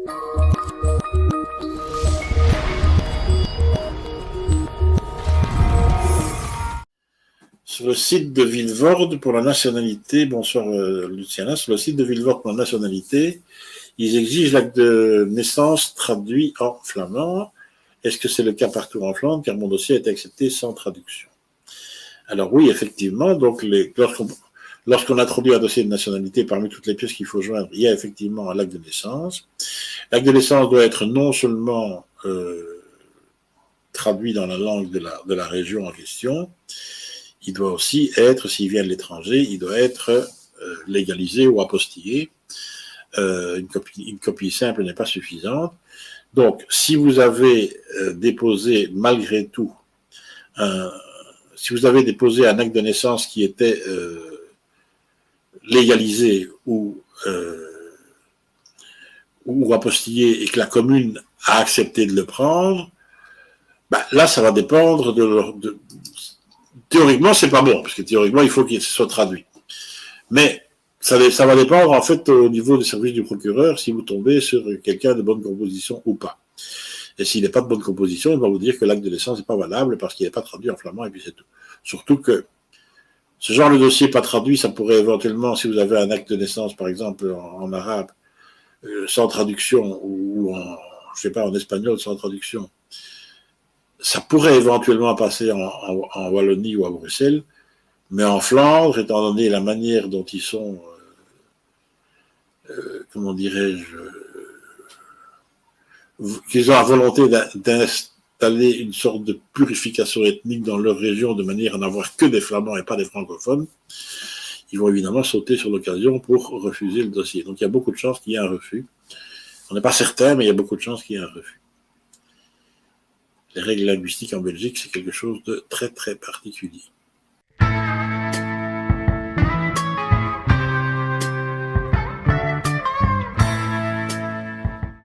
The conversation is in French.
Sur le site de Vilvoorde pour la nationalité, bonsoir Luciana, sur le site de Vilvoorde pour la nationalité, ils exigent l'acte de naissance traduit en flamand. Est-ce que c'est le cas partout en Flandre, car mon dossier a été accepté sans traduction? Alors oui, effectivement, donc lorsqu'on introduit un dossier de nationalité, parmi toutes les pièces qu'il faut joindre, il y a effectivement un acte de naissance. L'acte de naissance doit être non seulement traduit dans la langue de la région en question, il doit aussi être, s'il vient de l'étranger, il doit être légalisé ou apostillé. Une copie simple n'est pas suffisante. Donc, si vous avez déposé malgré tout si vous avez déposé un acte de naissance qui était légalisé ou apostillé et que la commune a accepté de le prendre, ben là, ça va dépendre de théoriquement, c'est pas bon, parce que théoriquement, il faut qu'il soit traduit. Mais ça va dépendre, en fait, au niveau des services du procureur, si vous tombez sur quelqu'un de bonne composition ou pas. Et s'il n'est pas de bonne composition, il va vous dire que l'acte de naissance n'est pas valable parce qu'il n'est pas traduit en flamand, et puis c'est tout. Surtout que ce genre de dossier pas traduit, ça pourrait éventuellement, si vous avez un acte de naissance, par exemple, en arabe, sans traduction, ou je sais pas, en espagnol sans traduction, ça pourrait éventuellement passer en Wallonie ou à Bruxelles, mais en Flandre, étant donné la manière dont ils sont, comment dirais-je, qu'ils ont la volonté d'installer une sorte de purification ethnique dans leur région de manière à n'avoir que des flamands et pas des francophones, ils vont évidemment sauter sur l'occasion pour refuser le dossier. Donc il y a beaucoup de chances qu'il y ait un refus. On n'est pas certain, mais il y a beaucoup de chances qu'il y ait un refus. Les règles linguistiques en Belgique, c'est quelque chose de très très particulier.